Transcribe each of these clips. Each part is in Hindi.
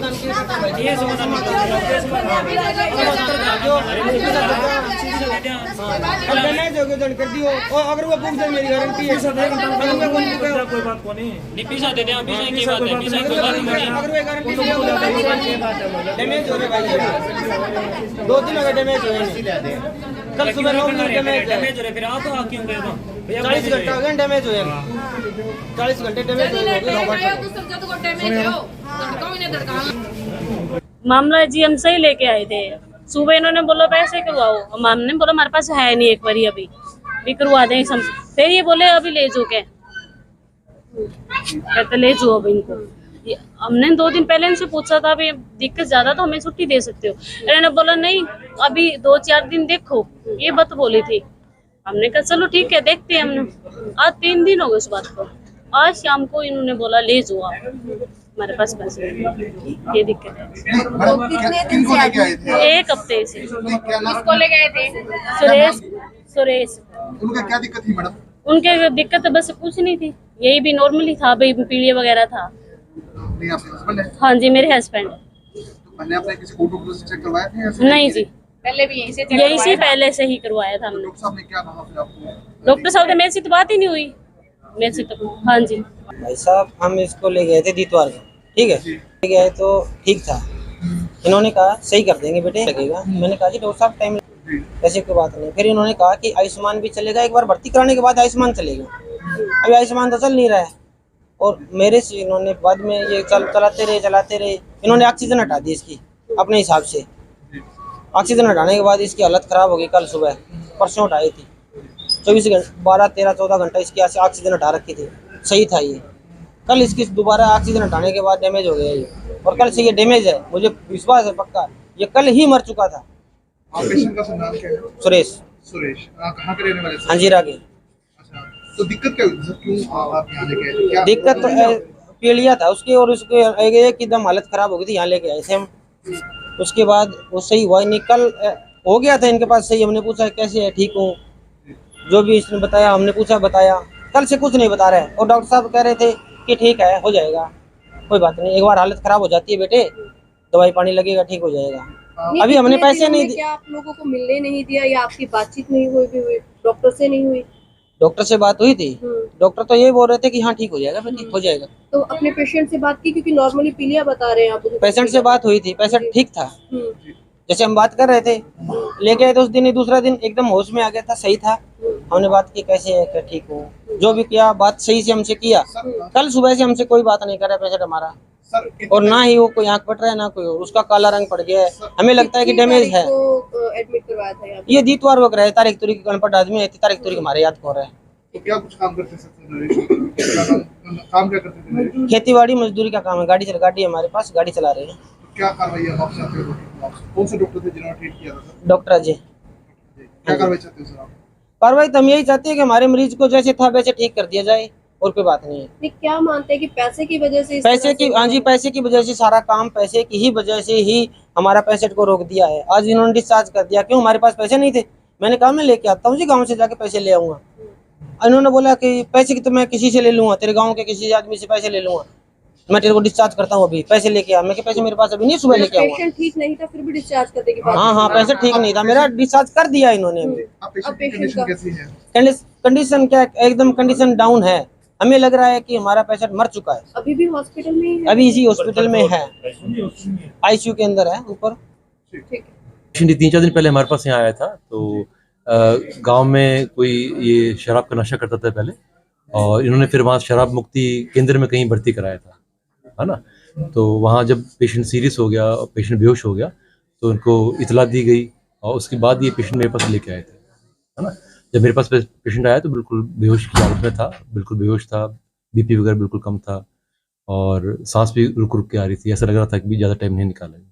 समाधान किया जाता है। ये समाधान डैमेज हो गया कर दियो और अगर वो बुक जाए मेरी गारंटी है। कोई बात को नहीं पीछा देते हैं, पीछा की बात है, पीछा की बात नहीं। अगर वो गारंटी डैमेज हो रहा भाई, 2 दिन अगर डैमेज हुए कल सुबह 9 बजे डैमेज है। हो रहा, फिर आप तो क्यों गए? 40 घंटा हो गया डैमेज हुए, 40 घंटे डैमेज हो गए। मामला जी हम सही लेके आए थे। सुबह इन्होंने बोला पैसे करवाओ, हमने बोला हमारे पास है नहीं, एक बारी अभी भी करवा दें सब। फिर ये बोले अभी ले जाओ, क्या कहते ले जाओ अब इनको। हमने 2 दिन पहले इनसे पूछा था, अभी दिक्कत ज्यादा तो हमें छुट्टी दे सकते हो। इन्होंने बोला नहीं अभी 2-4 दिन देखो, ये बात बोली थी। हमने कहा चलो ठीक है देखते हैं। हमने आज 3 दिन हो गए उस बात को। आज शाम को इन्होंने बोला ले जाओ आप, हमारे पास पैसे। ये दिक्कत है। कितने दिन से आए थे? 1 हफ्ते से। किसको ले गए थे? सुरेश। उनका क्या दिक्कत थी मैडम? उनके दिक्कत बस कुछ नहीं थी, यही भी नॉर्मली था, भाई पीलिया वगैरह था। नहीं, आपके हस्बैंड है? हाँ जी मेरे हस्बैंड। तो पहले आपने किसी को डॉक्टर से चेक करवाया था या नहीं जी, पहले भी यहीं से यहीं से पहले से ही करवाया था हमने। डॉक्टर साहब ने क्या कहा फिर आपको? डॉक्टर साहब ने मेरे से तो बात ही नहीं हुई, मेरे से तो। हाँ जी भाई साहब हम इसको ले गए थे दीतवार को, ठीक है, ले गए तो ठीक था। इन्होंने कहा सही कर देंगे बेटे, लगेगा। मैंने कहा जी डॉक्टर साहब टाइम, ऐसी कोई बात नहीं। फिर इन्होंने कहा कि आयुष्मान भी चलेगा, एक बार भर्ती कराने के बाद आयुष्मान चलेगा। अभी आयुष्मान तो चल नहीं रहा है। और मेरे से इन्होंने बाद में ये चलाते रहे। इन्होंने ऑक्सीजन हटा दी इसकी अपने हिसाब से। ऑक्सीजन हटाने के बाद इसकी हालत ख़राब हो गई। कल सुबह परसों हटाई थी, 24 घंटे 12, 13, 14 घंटा इसकी ऑक्सीजन हटा रखी थी, सही था ये। कल इसकी दोबारा ऑक्सीजन हटाने के बाद डैमेज हो गया ये, और कल से ये डैमेज है। मुझे विश्वास है पक्का, ये कल ही मर चुका था। पेशेंट का नाम क्या है? सुरेश। सुरेश। कहाँ के रहने वाले? अंजीरा के। अच्छा, तो दिक्कत क्या हुई सर? क्यों आप यहाँ लेके आए? क्या दिक्कत तो पीलिया था उसकी, और उसके एकदम हालत ख़राब हो गई थी, यहाँ लेके आए थे हम। उसके बाद वो सही हुआ ही नहीं। कल हो गया था इनके पास सही। हमने पूछा कैसे है, ठीक हूँ, जो भी इसने बताया हमने पूछा, बताया। कल से कुछ नहीं बता रहे, और डॉक्टर साहब कह रहे थे कि ठीक है हो जाएगा, कोई बात नहीं। एक बार हालत ख़राब हो जाती है बेटे, दवाई पानी लगेगा, ठीक हो जाएगा। अभी हमने पैसे नहीं दिए। क्या आप लोगों को मिलने नहीं दिया या आपकी बातचीत नहीं हुई, डॉक्टर से नहीं हुई? डॉक्टर से बात हुई थी, डॉक्टर तो ये बोल रहे थे कि हाँ ठीक हो जाएगा, फिर ठीक हो जाएगा। तो अपने पेशेंट से बात की, क्योंकि नॉर्मली पीलिया बता रहे हैं आप? पेशेंट से बात हुई थी, पेशेंट ठीक था, जैसे हम बात कर रहे थे। लेके आए तो उस दिन ही दूसरा दिन एकदम होश में आ गया था, सही था। हमने बात की कैसे है, क्या ठीक हो, जो भी किया बात सही से हमसे किया। कल सुबह से हमसे कोई बात नहीं कर रहा पेशेंट हमारा, और ना ही वो कोई आंख पट रहा है ना कोई और। उसका काला रंग पड़ गया है, हमें लगता है कि डैमेज है। एडमिट करवाया था यहाँ पे? ये दीतवार वक्त रहे, तारीख तुरी की अनपढ़ आदमी है, तारीख तुरी हमारे याद को रहा है। तो क्या कुछ काम करते सर? काम क्या करते थे? खेती बाड़ी मजदूरी का काम है, गाड़ी है हमारे पास, गाड़ी चला रहे हैं। तो क्या कार्रवाई है आपसे? कौन से डॉक्टर थे जिन्होंने ट्रीट किया था सर? डॉक्टर अजय। क्या कार्रवाई चाहते हो सर आप? कार्रवाई तो हम यही चाहते हैं कि हमारे मरीज को जैसे था वैसे ठीक कर दिया जाए, और कोई बात नहीं है। नहीं, क्या मानते हैं कि पैसे की वजह से पैसे की, हाँ जी पैसे की वजह से सारा काम, पैसे की ही वजह से ही हमारा पेशेंट को रोक दिया है। आज इन्होंने डिस्चार्ज कर दिया, क्यों? हमारे पास पैसे नहीं थे। मैंने कहा मैं लेके आता हूँ जी, गाँव से जाके पैसे ले आऊंगा। इन्होंने बोला कि पैसे की तो मैं किसी से ले लूंगा, तेरे गाँव के किसी आदमी से पैसे ले लूंगा, मैं तेरे को डिस्चार्ज करता हूँ, अभी पैसे लेके आ। मैं कि पैसे मेरे पास अभी नहीं, सुबह लेके आऊंगा। पेशेंट ठीक नहीं था फिर भी डिस्चार्ज करने की बात? हाँ पैसे ठीक नहीं था मेरा, डिस्चार्ज कर दिया इन्होंने। आप पेशेंट की कंडीशन कैसी है? कंडीशन क्या, एकदम कंडीशन डाउन है। हमें लग रहा है कि हमारा पेशेंट मर चुका है। अभी भी हॉस्पिटल में ही है? अभी इसी हॉस्पिटल में है, आईसीयू के अंदर है ऊपर। ठीक है। 3-4 दिन पहले हमारे पास यहाँ आया था, तो गांव में कोई ये शराब का नशा करता था पहले, और इन्होंने फिर वहाँ शराब मुक्ति केंद्र में कहीं भर्ती कराया था, है ना। तो वहाँ जब पेशेंट सीरियस हो गया और पेशेंट बेहोश हो गया, तो उनको इतला दी गई, और उसके बाद ये पेशेंट मेरे पास लेके आए थे, है ना। जब मेरे पास पेशेंट आया तो बिल्कुल बेहोश की हालत में था, बिल्कुल बेहोश था, बीपी वगैरह बिल्कुल कम था, और सांस भी रुक रुक के आ रही थी, ऐसा लग रहा था कि भी ज़्यादा टाइम नहीं निकालेंगे।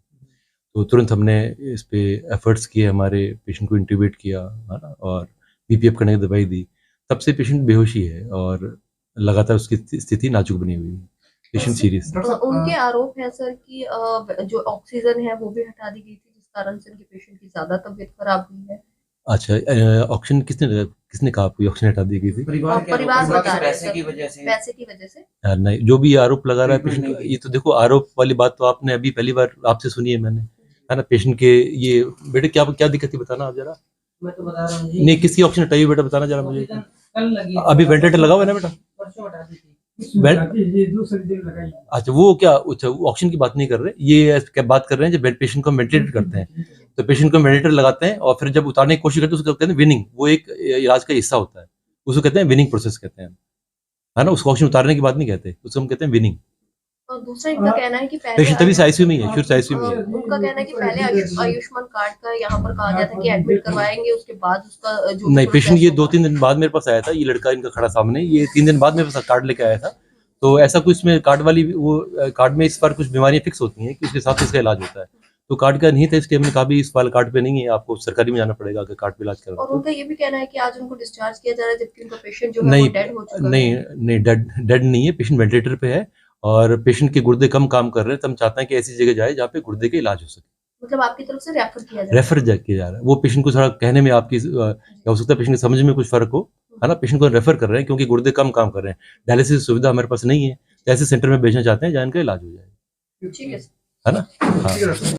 तो तुरंत हमने इस पे एफर्ट्स किए, हमारे पेशेंट को इंट्यूबेट किया, है ना, और बीपीएफ करने की दवाई दी। तब से पेशेंट बेहोशी है, और लगातार उसकी स्थिति नाजुक बनी हुई है, पेशेंट सीरियस। उनके आरोप है सर कि जो ऑक्सीजन है वो भी हटा दी गई थी, जिस कारण से उनके पेशेंट की ज्यादा तबीयत खराब हुई है। अच्छा, ऑक्सीजन किसने कहा आपको ऑक्सीजन हटा दी गई थी? परिवार परिवार बता रहे हैं पैसे सर। की वजह से पैसे की वजह से यार नहीं, जो भी आरोप लगा रहा है पेशेंट, ये तो देखो आरोप वाली बात तो आपने अभी पहली बार आपसे सुनी है मैंने, है ना। पेशेंट के ये बेटे क्या क्या दिक्कत थी बताना आप जरा। मैं तो बता रहा हूँ जी। नहीं, किसकी ऑक्सीजन हटाई बेटा बताना जरा मुझे। कल लगी अभी वेंटिलेटर लगा हुआ है ना बेटा? परसों हटा दी थी। अच्छा वो क्या, अच्छा ऑक्सीजन की बात नहीं कर रहे, ये क्या बात कर रहे हैं जब पेशेंट को वेंटिलेटर करते हैं तो पेशेंट को वेंटिलेटर लगाते हैं और फिर जब उतारने की कोशिश करते हैं उसको कहते हैं विनिंग। वो एक इलाज का हिस्सा होता है, उसको कहते हैं विनिंग प्रोसेस कहते हैं, है ना। उसको ऑक्सीजन उतारने की बात नहीं कहते, उसको हम कहते हैं विनिंग। और दूसरा इनका कहना है कि पेशेंट तभी से पहले आईसीयू में ही है, शुरू से आईसीयू में ही है। उनका कहना है कि पहले आयुष्मान कार्ड का यहाँ पर कहा गया था कि एडमिट करवाएंगे, उसके बाद उसका जो नहीं, पेशेंट ये process 2-3 दिन बाद मेरे पास आया था, ये लड़का इनका खड़ा सामने, ये 3 दिन बाद मेरे पास कार्ड लेके आया था। तो ऐसा कुछ इसमें कार्ड वाली वो कार्ड में इस बार कुछ बीमारियां फिक्स होती हैं कि उसके साथ इसका इलाज होता है, तो कार्ड का नहीं था इसलिए हमने कहा भी इस वाले कार्ड पे नहीं है, आपको सरकारी में जाना पड़ेगा अगर कार्ड पे इलाज और करवाना। उनका ये भी कहना है कि आज उनको डिस्चार्ज किया जा रहा है जबकि उनका पेशेंट जो है नहीं वो डेड हो चुका है। नहीं डेड नहीं है, पेशेंट वेंटिलेटर पे है और पेशेंट के गुर्दे कम काम कर रहे हैं, तो हम चाहते हैं कि ऐसी जगह जाए जहाँ पे गुर्दे का इलाज हो सके। मतलब आपकी तरफ से रेफर किया जा रहा है। रेफर किया जा रहा है, वो पेशेंट को थोड़ा कहने में आपकी क्या हो सकता है, पेशेंट के समझ में कुछ फर्क हो, है ना। पेशेंट को रेफर कर रहे हैं क्योंकि गुर्दे कम काम कर रहे हैं, डायलिसिस सुविधा हमारे पास नहीं है, तो ऐसे सेंटर में भेजना चाहते हैं जहाँ इनका इलाज हो जाए, ठीक है है ना। हाँ।